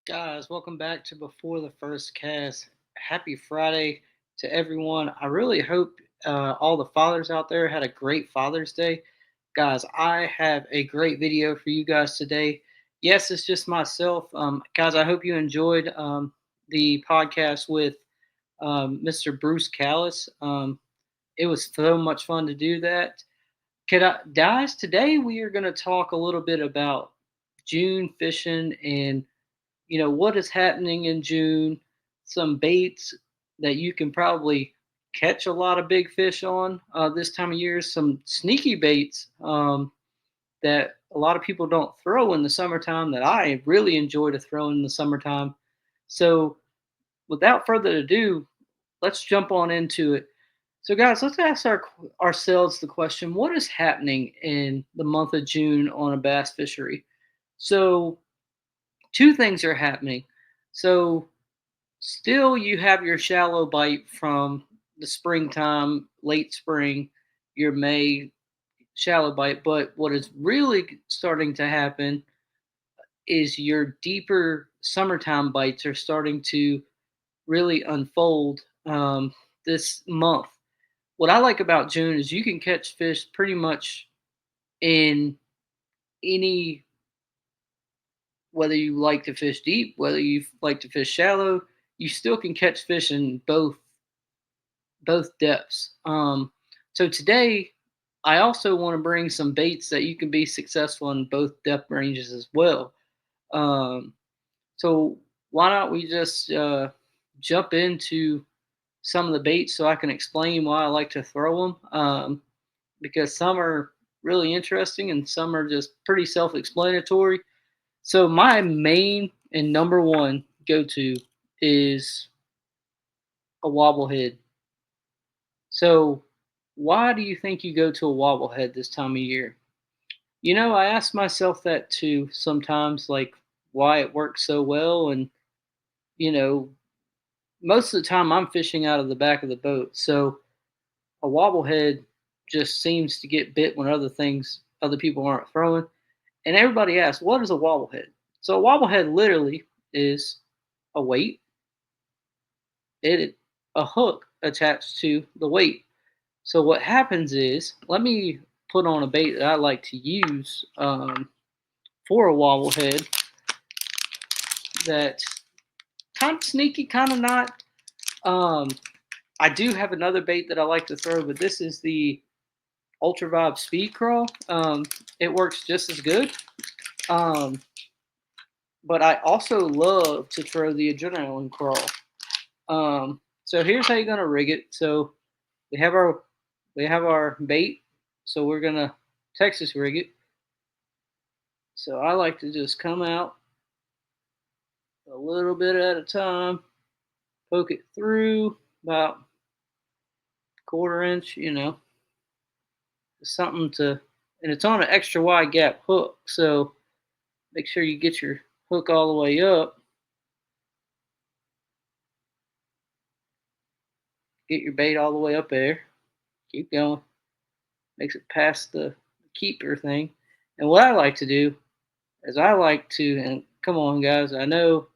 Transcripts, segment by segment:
Guys, welcome back to Before the First Cast. Happy Friday to everyone. I really hope all the fathers out there had a great Father's Day. Guys, I have a great video for you guys today. Yes, it's just myself. Guys, I hope you enjoyed the podcast with Mr. Bruce Callis. It was so much fun to do that. Guys, today we are going to talk a little bit about June fishing and what is happening in June, some baits that you can probably catch a lot of big fish on this time of year, some sneaky baits that a lot of people don't throw in the summertime that I really enjoy to throw in the summertime. So, without further ado, let's jump on into it. So, guys, let's ask ourselves the question: what is happening in the month of June on a bass fishery? So, two things are happening. So, still, you have your shallow bite from the springtime, late spring, your May shallow bite. But what is really starting to happen is your deeper summertime bites are starting to really unfold this month. What I like about June is you can catch fish pretty much in any, whether you like to fish deep, whether you like to fish shallow, you still can catch fish in both depths. So today, I also want to bring some baits that you can be successful in both depth ranges as well. Um, so why don't we just jump into some of the baits so I can explain why I like to throw them? Because some are really interesting and some are just pretty self-explanatory. So my main and number one go-to is a wobblehead. So, why do you think you go to a wobblehead this time of year? I ask myself that too sometimes, like why it works so well. And, you know, most of the time I'm fishing out of the back of the boat. So, a wobblehead just seems to get bit when other people aren't throwing. And everybody asks, what is a wobblehead? So, a wobblehead literally is a weight, it a hook attached to the weight. So what happens is, let me put on a bait that I like to use for a wobblehead that's kind of sneaky, kind of not. Um, I do have another bait that I like to throw, but this is the Ultra Vibe Speed Crawl. It works just as good. Um, but I also love to throw the Adrenaline Crawl. So here's how you're gonna rig it. So we have our we have our bait. So we're gonna Texas rig it. So I like to just come out a little bit at a time, poke it through about quarter inch, something to, and it's on an extra wide gap hook. So make sure you get your hook all the way up, get your bait all the way up there, keep going, makes it past the keeper thing. And what I like to do is I like to, and come on guys, I know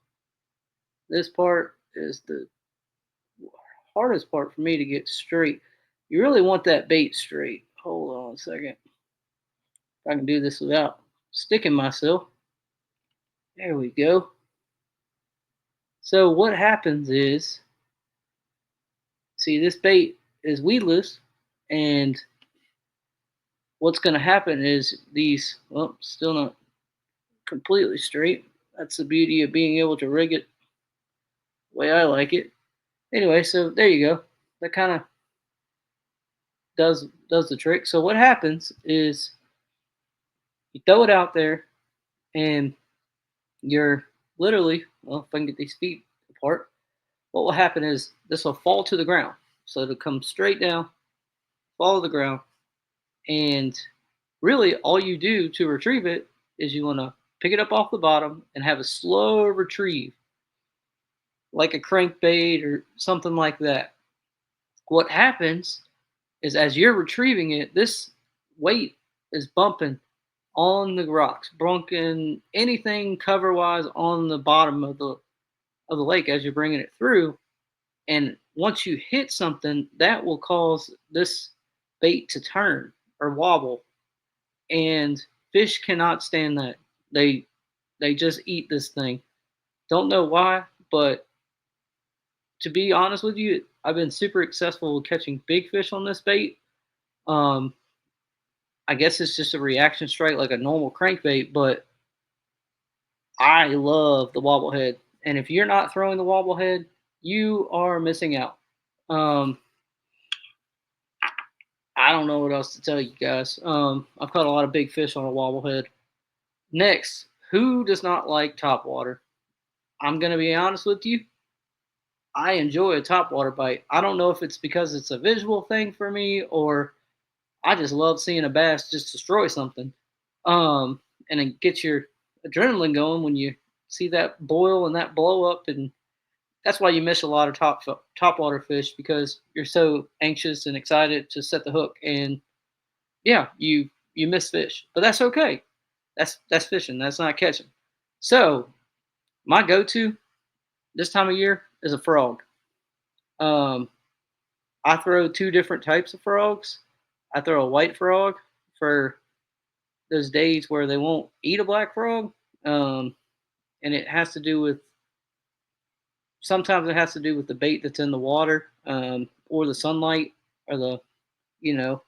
this part is the hardest part for me to get straight. You really want that bait straight. Hold on a second. If I can do this without sticking myself. There we go. So what happens is, see, this bait is weedless, and what's going to happen is these, well, still not completely straight. That's the beauty of being able to rig it the way I like it. Anyway, so there you go. That kind of does the trick. So what happens is you throw it out there, and you're literally, well, if I can get these feet apart, what will happen is this will fall to the ground. So it'll come straight down, fall to the ground, and really all you do to retrieve it is you want to pick it up off the bottom and have a slow retrieve, like a crankbait or something like that. What happens is as you're retrieving it, this weight is bumping on the rocks, broken anything cover wise on the bottom of the lake as you're bringing it through. And once you hit something, that will cause this bait to turn or wobble, and fish cannot stand that. They they just eat this thing. Don't know why, but to be honest with you, I've been super successful catching big fish on this bait. Um, I guess it's just a reaction strike like a normal crankbait, but I love the wobblehead. And if you're not throwing the wobblehead, you are missing out. Um, I don't know what else to tell you guys. I've caught a lot of big fish on a wobblehead. Next, who does not like topwater? I'm gonna be honest with you. I enjoy a topwater bite. I don't know if it's because it's a visual thing for me or I just love seeing a bass just destroy something. Um, and it gets your adrenaline going when you see that boil and that blow up, and that's why you miss a lot of topwater fish because you're so anxious and excited to set the hook, and yeah, you miss fish, but that's okay. That's fishing. That's not catching. So my go-to this time of year is a frog. Um, I throw two different types of frogs. I throw a white frog for those days where they won't eat a black frog. Um, and it has to do with sometimes it has to do with the bait that's in the water, or the sunlight, or the you know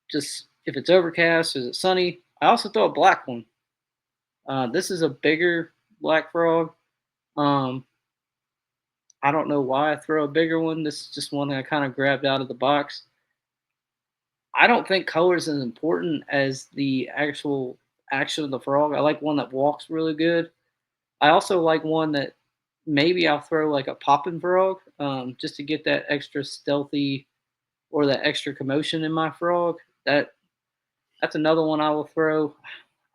just if it's overcast, is it sunny. I also throw a black one. This is a bigger black frog. Um, I don't know why I throw a bigger one. This is just one that I kind of grabbed out of the box. I don't think color is as important as the actual action of the frog. I like one that walks really good. I also like one that maybe I'll throw like a popping frog, just to get that extra stealthy or that extra commotion in my frog. That's another one I will throw.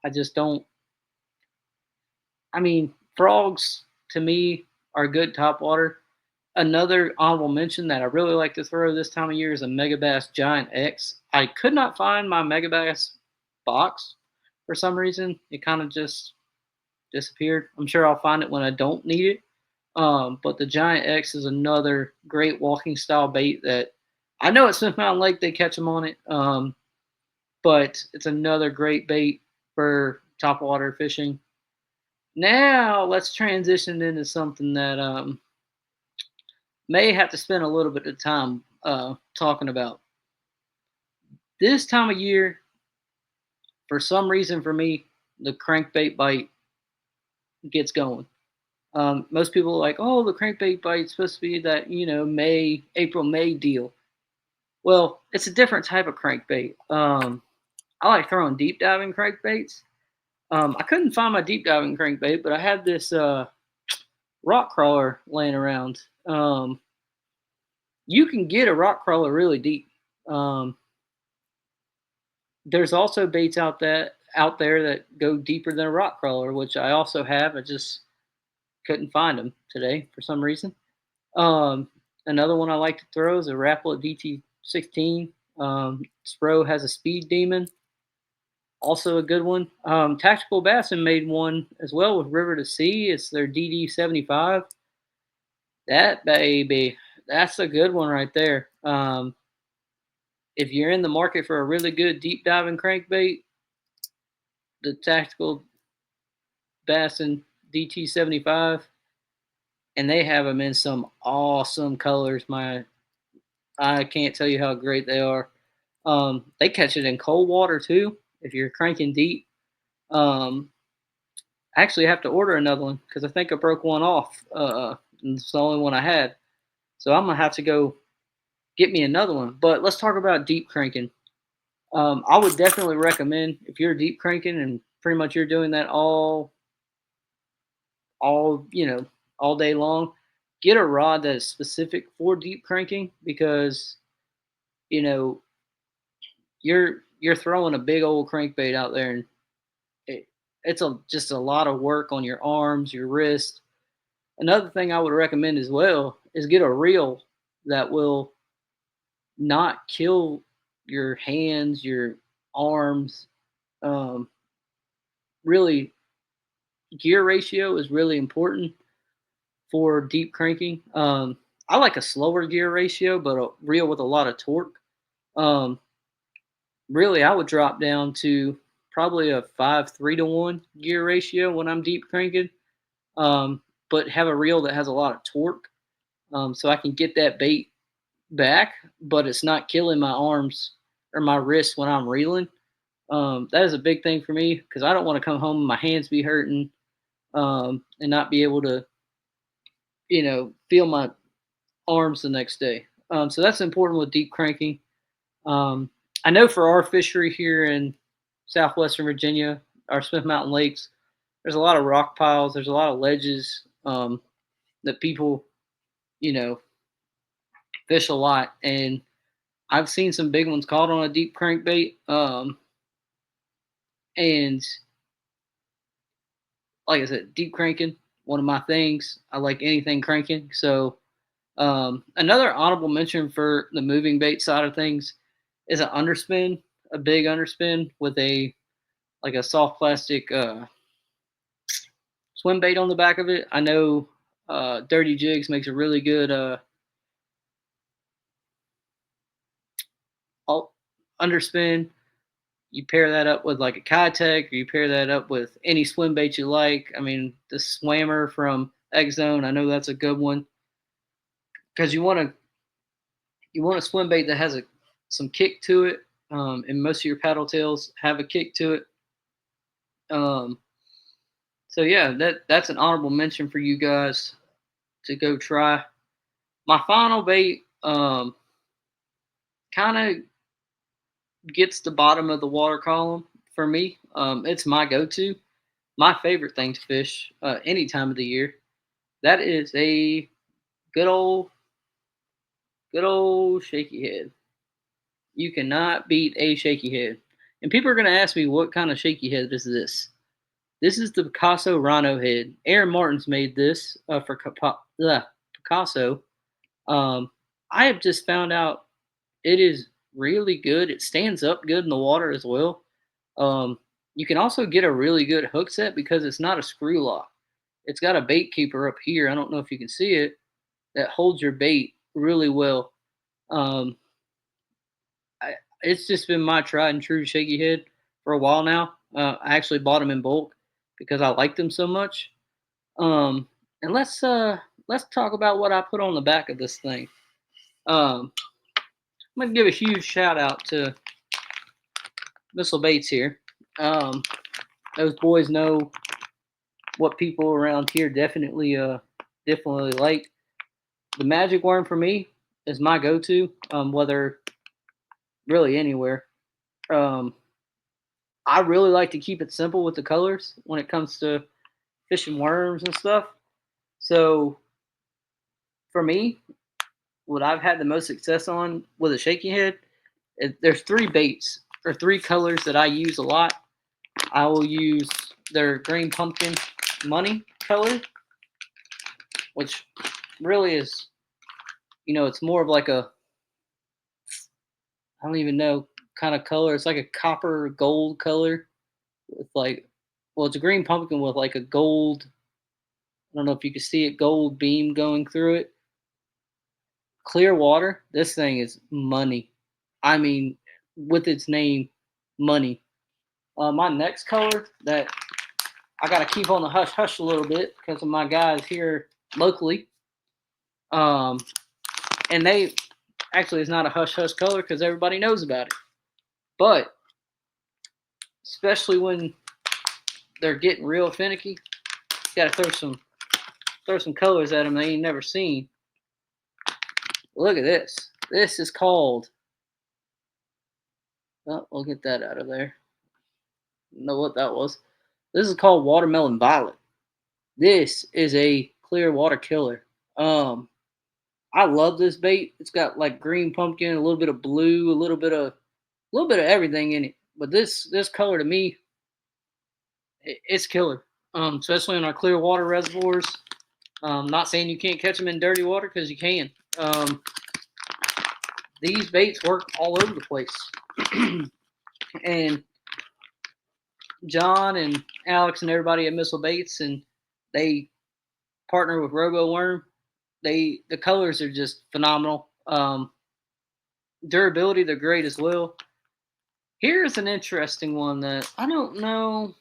I just don't. I mean, frogs to me are good top water. Another honorable mention that I really like to throw this time of year is a Megabass Giant X. I could not find my Megabass box for some reason. It kind of just disappeared. I'm sure I'll find it when I don't need it. But the Giant X is another great walking style bait that I know at Smith Mountain Lake they catch them on it. But it's another great bait for topwater fishing. Now let's transition into something that may have to spend a little bit of time talking about. This time of year, for some reason for me, the crankbait bite gets going. Most people are like, oh, the crankbait bite's supposed to be that, April, May deal. Well, it's a different type of crankbait. I like throwing deep diving crankbaits. I couldn't find my deep diving crankbait, but I had this rock crawler laying around. You can get a rock crawler really deep. Um, there's also baits out there that go deeper than a rock crawler, which I also have. I just couldn't find them today for some reason. Um, Another one I like to throw is a Rapala DT16. Spro has a speed demon, also a good one. Tactical Bassin made one as well with River to Sea. It's their DD75. That baby, that's a good one right there. If you're in the market for a really good deep diving crankbait, the Tactical Bassin DT75, and they have them in some awesome colors. I can't tell you how great they are. They catch it in cold water too. If you're cranking deep, um, I actually have to order another one because I think I broke one off. And it's the only one I had, so I'm gonna have to go get me another one. But let's talk about deep cranking. I would definitely recommend if you're deep cranking and pretty much you're doing that all all day long. Get a rod that is specific for deep cranking because you know you're throwing a big old crankbait out there, and it, it's just a lot of work on your arms, your wrist. Another thing I would recommend as well is get a reel that will not kill your hands, your arms. Really, gear ratio is really important for deep cranking. I like a slower gear ratio, but a reel with a lot of torque. Um, Really, I would drop down to probably a 5:3 to 1 gear ratio when I'm deep cranking, um, but have a reel that has a lot of torque, so I can get that bait back, but it's not killing my arms or my wrists when I'm reeling. That is a big thing for me because I don't want to come home and my hands be hurting, and not be able to, feel my arms the next day. So that's important with deep cranking. Um, I know for our fishery here in southwestern Virginia, our Smith Mountain Lakes, there's a lot of rock piles. There's a lot of ledges, that people, you know, fish a lot, and I've seen some big ones caught on a deep crankbait. And like I said, deep cranking, one of my things. I like anything cranking. So another honorable mention for the moving bait side of things is an underspin, a big underspin with a soft plastic swim bait on the back of it. I know Dirty Jigs makes a really good underspin. You pair that up with like a Kitech, or you pair that up with any swim bait you like. I mean, the Swammer from X Zone, I know that's a good one because you want a swim bait that has some kick to it, and most of your paddle tails have a kick to it. Um, so yeah, that's an honorable mention for you guys to go try. My final bait kind of gets the bottom of the water column for me. It's my go-to, my favorite thing to fish any time of the year. That is a good old, good old shaky head. You cannot beat a shaky head. And people are going to ask me, what kind of shaky head is this? This is the Picasso Rhino head. Aaron Martins made this for Picasso. Um, I have just found out it is really good. It stands up good in the water as well. Um, you can also get a really good hook set because it's not a screw lock. It's got a bait keeper up here. I don't know if you can see it, that holds your bait really well. Um, it's just been my tried and true shaky head for a while now. I actually bought them in bulk because I liked them so much. Um, and let's talk about what I put on the back of this thing. Um, I'm gonna give a huge shout out to Missile Baits here. Um, those boys know what people around here definitely like. The magic worm for me is my go-to, whether really anywhere. Um, I really like to keep it simple with the colors when it comes to fishing worms and stuff. So for me, what I've had the most success on with a shaky head, there's three baits or three colors that I use a lot. I will use their green pumpkin money color, which really is, it's more of like I don't even know kind of color. It's like a copper gold color with it's a green pumpkin with like a gold. I don't know if you can see it, gold beam going through it. Clear water. This thing is money. I mean, with its name, money. My next color that I got to keep on the hush hush a little bit because of my guys here locally. Um, and they actually it's not a hush hush color because everybody knows about it. But especially when they're getting real finicky, you got to throw some colors at them they ain't never seen. Look at this. This is called. Oh, we'll get that out of there. Know what that was. This is called Watermelon Violet. This is a clear water killer. I love this bait. It's got like green pumpkin, a little bit of blue, a little bit of everything in it. But this color to me, it's killer. Especially in our clear water reservoirs. Not saying you can't catch them in dirty water because you can. These baits work all over the place. And John and Alex and everybody at Missile Baits, and they partner with Robo Worm. The colors are just phenomenal. Durability, they're great as well. Here's an interesting one that I don't know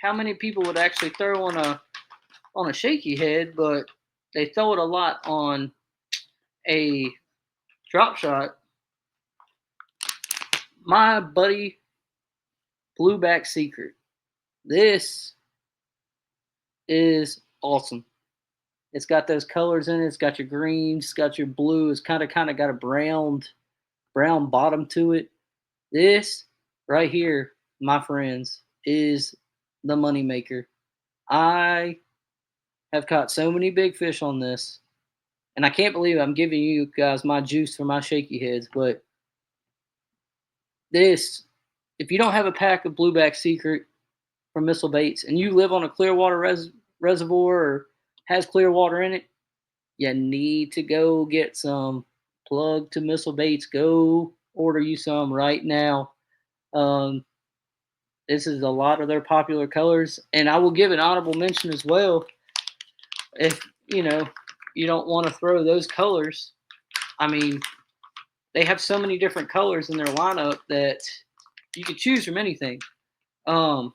how many people would actually throw on a shaky head, but they throw it a lot on a drop shot. My buddy Blueback Secret. This is awesome. It's got those colors in it. It's got your greens, it's got your blue. It's kind of got a brown bottom to it. This right here, my friends, is the moneymaker. I have caught so many big fish on this, and I can't believe I'm giving you guys my juice for my shaky heads. But this, if you don't have a pack of Blueback Secret from Missile Baits, and you live on a clear water reservoir or has clear water in it, you need to go get some. Plug to Missile Baits. Go order you some right now. Um, this is a lot of their popular colors, and I will give an honorable mention as well. If you don't want to throw those colors, I mean, they have so many different colors in their lineup that you could choose from anything. Um,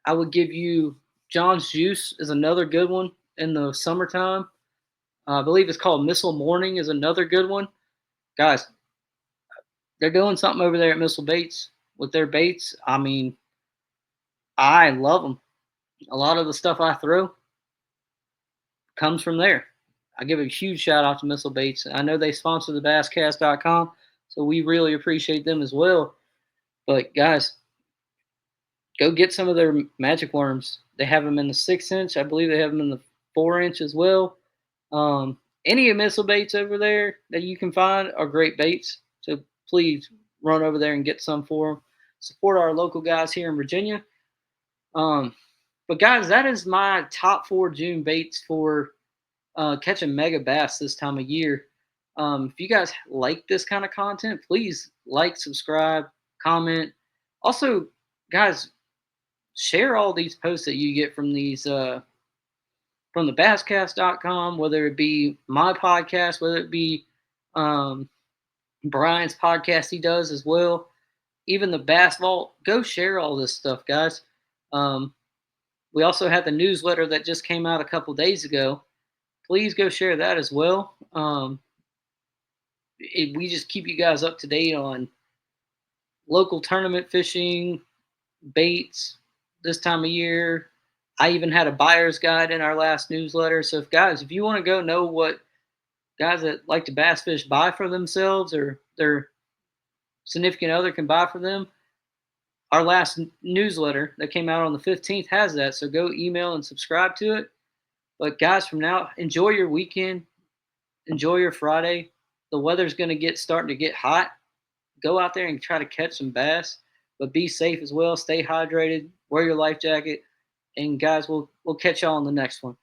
I would give you John's Juice is another good one in the summertime. I believe it's called Missile Morning is another good one. Guys, they're doing something over there at Missile Baits with their baits. I mean, I love them. A lot of the stuff I throw comes from there. I give a huge shout out to Missile Baits. I know they sponsor the basscast.com, so we really appreciate them as well. But guys, go get some of their magic worms. They have them in the 6 inch. I believe they have them in the 4 inch as well. Any of Missile Baits over there that you can find are great baits. So please run over there and get some for them. Support our local guys here in Virginia. Um, but guys, that is my top 4 June baits for catching mega bass this time of year. If you guys like this kind of content, please like, subscribe, comment. Also, guys, share all these posts that you get from these from the basscast.com, whether it be my podcast, whether it be um, Brian's podcast he does as well, even the Bass Vault. Go share all this stuff, guys. Um, we also had the newsletter that just came out a couple days ago. Please go share that as well. We just keep you guys up to date on local tournament fishing, baits this time of year. I even had a buyer's guide in our last newsletter. So if you want to go know what guys that like to bass fish buy for themselves or their significant other can buy for them, our last newsletter that came out on the 15th has that. So go email and subscribe to it. But guys, from now, enjoy your weekend. Enjoy your Friday. The weather's going to starting to get hot. Go out there and try to catch some bass, but be safe as well. Stay hydrated. Wear your life jacket. And guys, we'll catch y'all on the next one.